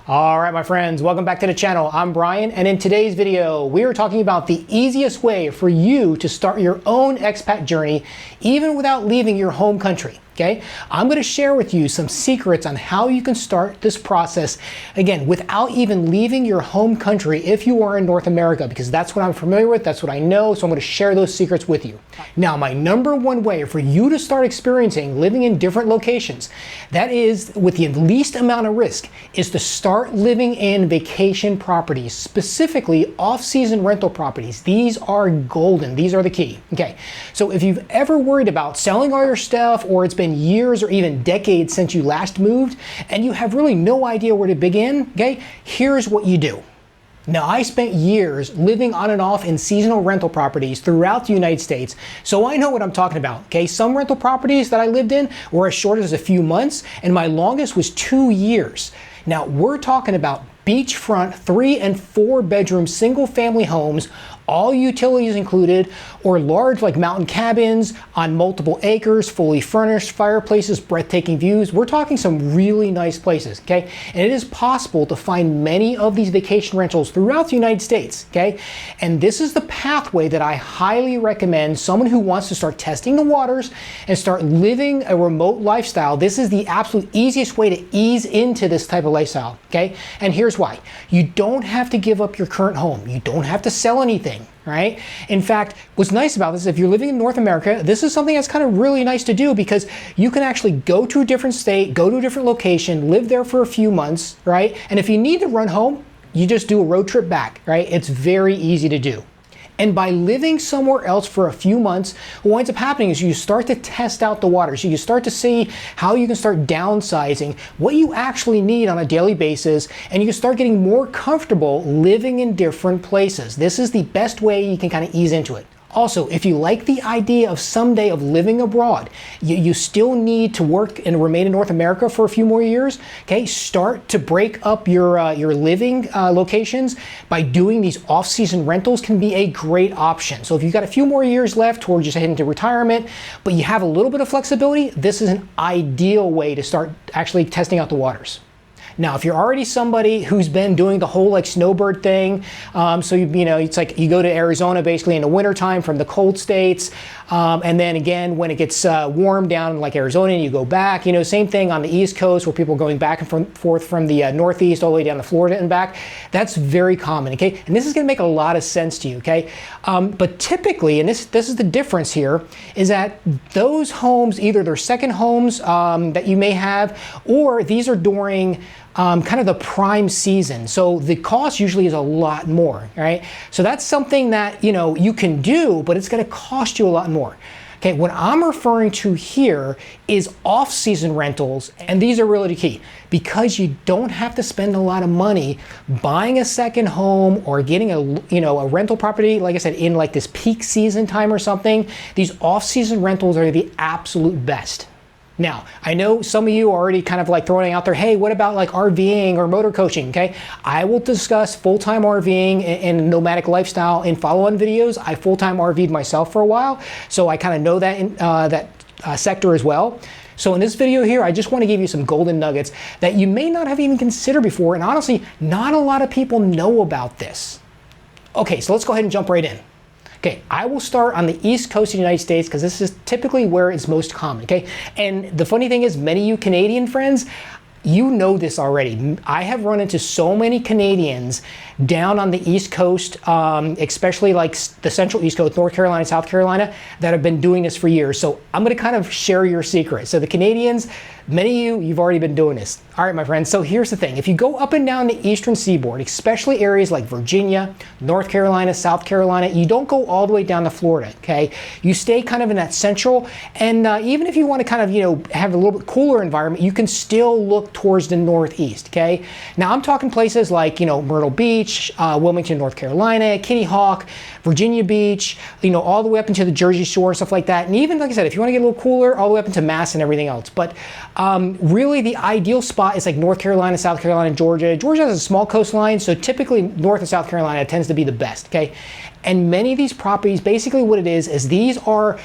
All right, my friends, welcome back to the channel. I'm Brian, and in today's video, we are talking about the easiest way for you to start your own expat journey, even without leaving your home country. Okay, I'm going to share with you some secrets on how you can start this process, again, without even leaving your home country if you are in North America, because that's what I'm familiar with, that's what I know, so I'm going to share those secrets with you. Now, my number one way for you to start experiencing living in different locations, that is with the least amount of risk, is to start living in vacation properties, specifically off-season rental properties. These are golden. These are the key. Okay, so if you've ever worried about selling all your stuff, or it's been years or even decades since you last moved and you have really no idea where to begin, okay, here's what you do. Now, I spent years living on and off in seasonal rental properties throughout the United States, so I know what I'm talking about, okay? Some rental properties that I lived in were as short as a few months, and my longest was 2 years. Now, we're talking about beachfront 3 and 4 bedroom single family homes, all utilities included, or large like mountain cabins on multiple acres, fully furnished, fireplaces, breathtaking views. We're talking some really nice places, okay? And it is possible to find many of these vacation rentals throughout the United States, okay? And this is the pathway that I highly recommend someone who wants to start testing the waters and start living a remote lifestyle. This is the absolute easiest way to ease into this type of lifestyle, okay? And here's why. You don't have to give up your current home. You don't have to sell anything, right? In fact, what's nice about this, if you're living in North America, this is something that's kind of really nice to do because you can actually go to a different state, go to a different location, live there for a few months, right? And if you need to run home, you just do a road trip back, right? It's very easy to do. And by living somewhere else for a few months, what ends up happening is you start to test out the waters. You start to see how you can start downsizing, what you actually need on a daily basis, and you can start getting more comfortable living in different places. This is the best way you can kind of ease into it. Also, if you like the idea of someday of living abroad, you still need to work and remain in North America for a few more years, okay? Start to break up your living locations by doing these off-season rentals can be a great option. So if you've got a few more years left towards just heading to retirement, but you have a little bit of flexibility, this is an ideal way to start actually testing out the waters. Now, if you're already somebody who's been doing the whole like snowbird thing, so you know, it's like you go to Arizona basically in the wintertime from the cold states, and then again when it gets warm down like Arizona and you go back, you know, same thing on the East Coast where people are going back and forth from the Northeast all the way down to Florida and back. That's very common, okay? And this is gonna make a lot of sense to you, okay? But typically, and this is the difference here, is that those homes, either they're second homes that you may have, or these are during kind of the prime season. So the cost usually is a lot more, right? So that's something that, you know, you can do, but it's gonna cost you a lot more. Okay, what I'm referring to here is off-season rentals, and these are really key because you don't have to spend a lot of money buying a second home or getting a rental property, like I said, in like this peak season time or something. These off-season rentals are the absolute best. Now, I know some of you are already kind of like throwing out there, hey, what about like RVing or motor coaching, okay? I will discuss full-time RVing and nomadic lifestyle in follow-on videos. I full-time RV'd myself for a while, so I kind of know that sector as well. So in this video here, I just want to give you some golden nuggets that you may not have even considered before, and honestly, not a lot of people know about this. Okay, so let's go ahead and jump right in. Okay, I will start on the East Coast of the United States because this is typically where it's most common, okay? And the funny thing is, many of you Canadian friends, you know this already. I have run into so many Canadians down on the East Coast, especially like the Central East Coast, North Carolina, South Carolina, that have been doing this for years. So I'm gonna kind of share your secret. So the Canadians, many of you've already been doing this. All right, my friends, so here's the thing. If you go up and down the Eastern Seaboard, especially areas like Virginia, North Carolina, South Carolina, you don't go all the way down to Florida, okay? You stay kind of in that central, and even if you want to kind of, you know, have a little bit cooler environment, you can still look towards the Northeast, okay? Now, I'm talking places like, you know, Myrtle Beach, Wilmington, North Carolina, Kitty Hawk, Virginia Beach, you know, all the way up into the Jersey Shore, stuff like that. And even, like I said, if you want to get a little cooler, all the way up into Mass and everything else. But really the ideal spot is like North Carolina, South Carolina, Georgia. Georgia has a small coastline, so typically North and South Carolina tends to be the best, okay? And many of these properties, basically what it is these are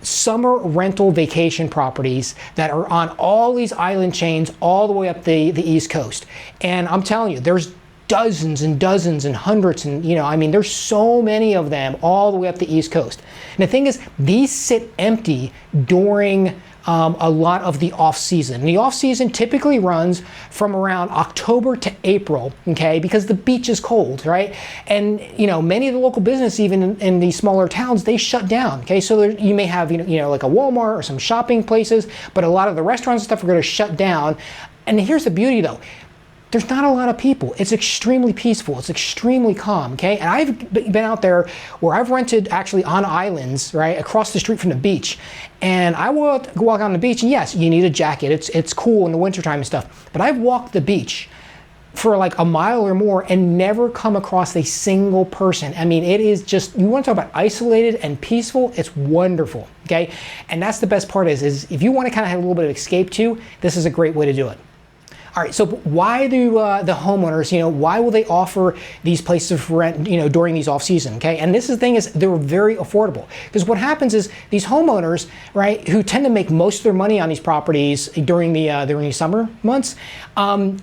summer rental vacation properties that are on all these island chains all the way up the East Coast. And I'm telling you, there's dozens and dozens and hundreds, and I mean, there's so many of them all the way up the East Coast. And the thing is, these sit empty during a lot of the off season. The off season typically runs from around October to April, okay, because the beach is cold, right? And many of the local business, even in these smaller towns, they shut down, okay? So you may have like a Walmart or some shopping places, but a lot of the restaurants and stuff are going to shut down. And here's the beauty though. There's not a lot of people. It's extremely peaceful. It's extremely calm, okay? And I've been out there where I've rented actually on islands, right, across the street from the beach. And I will walk on the beach, and yes, you need a jacket. It's cool in the wintertime and stuff. But I've walked the beach for like a mile or more and never come across a single person. I mean, it is just, you want to talk about isolated and peaceful, it's wonderful, okay? And that's the best part is if you want to kind of have a little bit of escape too, this is a great way to do it. All right, so why do the homeowners, why will they offer these places for rent, during these off season, okay? And this is the thing is they're very affordable, because what happens is these homeowners, right, who tend to make most of their money on these properties during the summer months,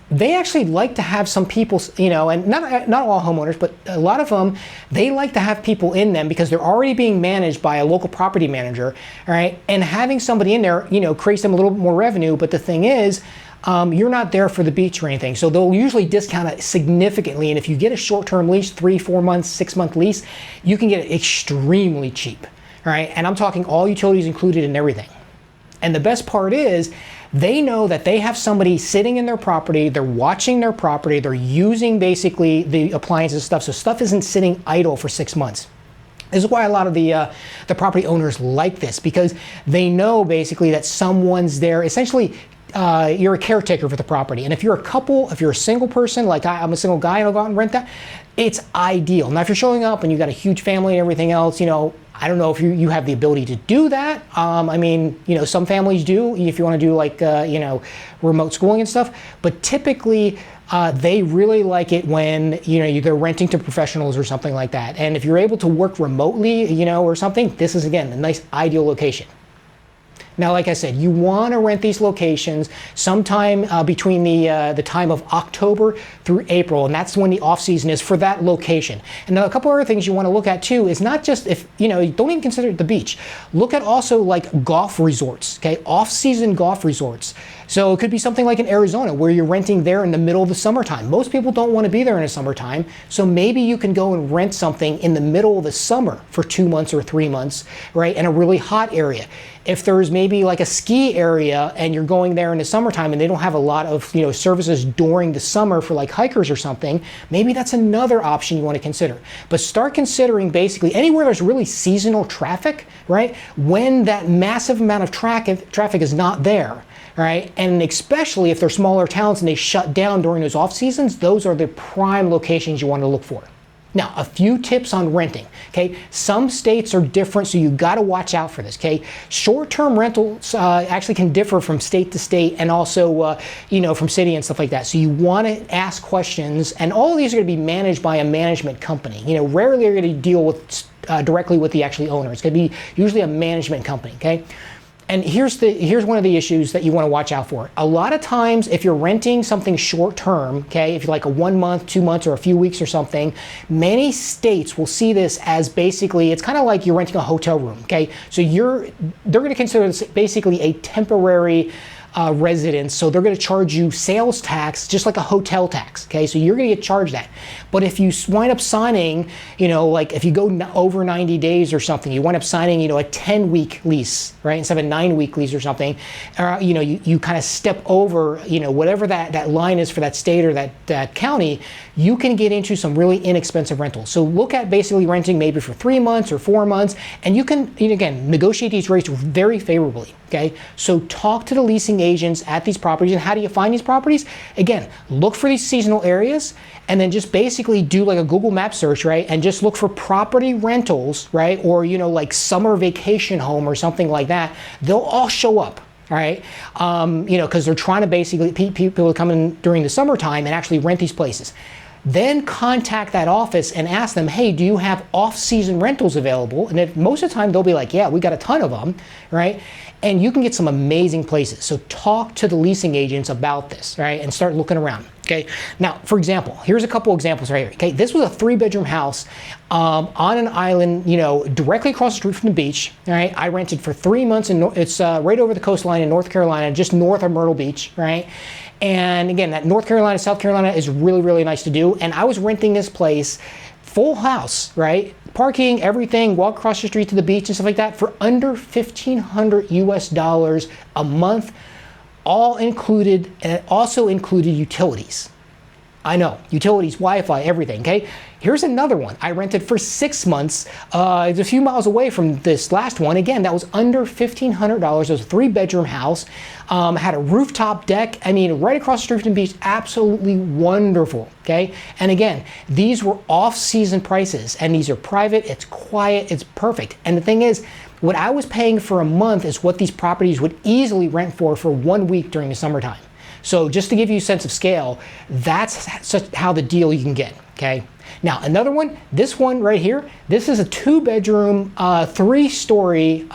they actually like to have some people, and not all homeowners, but a lot of them, they like to have people in them because they're already being managed by a local property manager, all right? And having somebody in there, creates them a little bit more revenue. But the thing is, you're not there for the beach or anything, so they'll usually discount it significantly. And if you get a short-term lease, 3, 4 months, 6-month lease, you can get it extremely cheap, all right? And I'm talking all utilities included and everything. And the best part is, they know that they have somebody sitting in their property, they're watching their property, they're using basically the appliances and stuff, so stuff isn't sitting idle for 6 months. This is why a lot of the property owners like this, because they know basically that someone's there. Essentially, you're a caretaker for the property. And if you're a couple, if you're a single person, like I'm a single guy and I'll go out and rent that, it's ideal. Now, if you're showing up and you've got a huge family and everything else, I don't know if you have the ability to do that. I mean, some families do, if you want to do like, remote schooling and stuff. But typically, they really like it when, they're renting to professionals or something like that. And if you're able to work remotely, or something, this is, again, a nice ideal location. Now, like I said, you want to rent these locations sometime between the time of October through April, and that's when the off season is for that location. And now a couple other things you want to look at too is not just if, don't even consider the beach. Look at also like golf resorts, okay? Off-season golf resorts. So it could be something like in Arizona where you're renting there in the middle of the summertime. Most people don't want to be there in the summertime, so maybe you can go and rent something in the middle of the summer for 2 months or 3 months, right, in a really hot area. If there's maybe like a ski area and you're going there in the summertime and they don't have a lot of services during the summer for like hikers or something, maybe that's another option you want to consider. But start considering basically anywhere there's really seasonal traffic, right, when that massive amount of traffic is not there. Right, and especially if they're smaller towns and they shut down during those off seasons, those are the prime locations you want to look for. Now, a few tips on renting, okay? Some states are different, so you got to watch out for this, okay? Short-term rentals actually can differ from state to state and also, from city and stuff like that. So you want to ask questions, and all of these are going to be managed by a management company. Rarely are you going to deal with directly with the actual owner. It's going to be usually a management company, okay? And here's one of the issues that you want to watch out for. A lot of times, if you're renting something short term, okay, if you're like a 1 month, 2 months, or a few weeks or something, many states will see this as basically, it's kind of like you're renting a hotel room, okay? So they're going to consider this basically a temporary residence, so they're going to charge you sales tax just like a hotel tax, okay? So you're going to get charged that. But if you wind up signing, like if you go over 90 days or something, you wind up signing, a 10-week lease, right, instead of a 9-week lease or something, you kind of step over, whatever that line is for that state or that county, you can get into some really inexpensive rentals. So look at basically renting maybe for 3 months or 4 months, and you can, again, negotiate these rates very favorably, okay? So talk to the leasing agents at these properties. And how do you find these properties? Again, look for these seasonal areas and then just basically do like a Google map search, right? And just look for property rentals, right? Or, like summer vacation home or something like that. They'll all show up. All right, because they're trying to basically, people come in during the summertime and actually rent these places. Then contact that office and ask them, hey, do you have off-season rentals available? And if most of the time they'll be like, yeah, we got a ton of them, right? And you can get some amazing places. So talk to the leasing agents about this, right? And start looking around. Okay. Now, for example, here's a couple examples right here. Okay. This was a 3-bedroom house on an island, you know, directly across the street from the beach. All right. I rented for 3 months, and it's right over the coastline in North Carolina, just north of Myrtle Beach. Right. And again, that North Carolina, South Carolina is really, really nice to do. And I was renting this place, full house, right? Parking, everything, walk across the street to the beach and stuff like that for under $1,500 US a month, all included, and it also included utilities. I know, utilities, Wi-Fi, everything, okay? Here's another one. I rented for 6 months. It's a few miles away from this last one. Again, that was under $1,500. It was a 3-bedroom house. Had a rooftop deck. I mean, right across the street from the beach. Absolutely wonderful, okay? And again, these were off-season prices, and these are private. It's quiet. It's perfect. And the thing is, what I was paying for a month is what these properties would easily rent for 1 week during the summertime. So just to give you a sense of scale, that's how the deal you can get, okay? Now, another one, this one right here, this is a 2-bedroom, 3-story,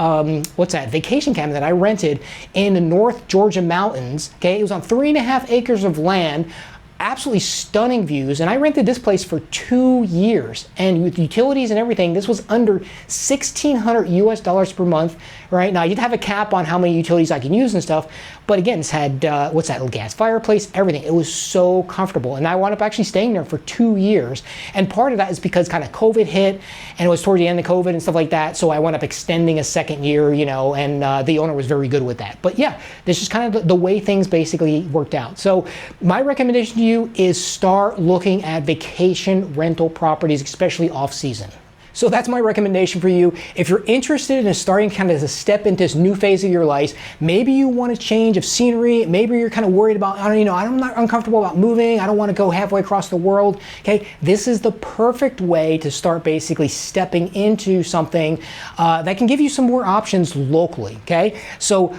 vacation cabin that I rented in the North Georgia mountains, okay? It was on 3.5 acres of land, absolutely stunning views, and I rented this place for 2 years, and with utilities and everything, this was under $1,600 US per month, right? Now, you'd have a cap on how many utilities I can use and stuff, but again, it's had, gas fireplace, everything. It was so comfortable, and I wound up actually staying there for 2 years, and part of that is because kind of COVID hit, and it was toward the end of COVID and stuff like that, so I wound up extending a second year, you know, and the owner was very good with that. But yeah, this is kind of the way things basically worked out. So my recommendation to you is start looking at vacation rental properties, especially off-season. So that's my recommendation for you. If you're interested in starting kind of to step into this new phase of your life, maybe you want a change of scenery, maybe you're kind of worried about, I'm not uncomfortable about moving, I don't want to go halfway across the world, okay? This is the perfect way to start basically stepping into something that can give you some more options locally, okay? So,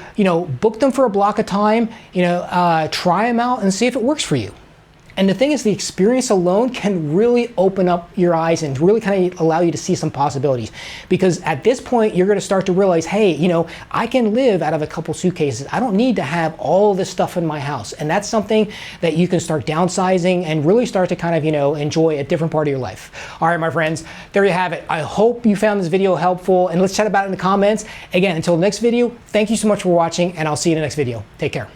book them for a block of time, try them out and see if it works for you. And the thing is, the experience alone can really open up your eyes and really kind of allow you to see some possibilities. Because at this point, you're going to start to realize, hey, I can live out of a couple suitcases. I don't need to have all this stuff in my house. And that's something that you can start downsizing and really start to kind of, enjoy a different part of your life. All right, my friends, there you have it. I hope you found this video helpful, and let's chat about it in the comments. Again, until the next video, thank you so much for watching, and I'll see you in the next video. Take care.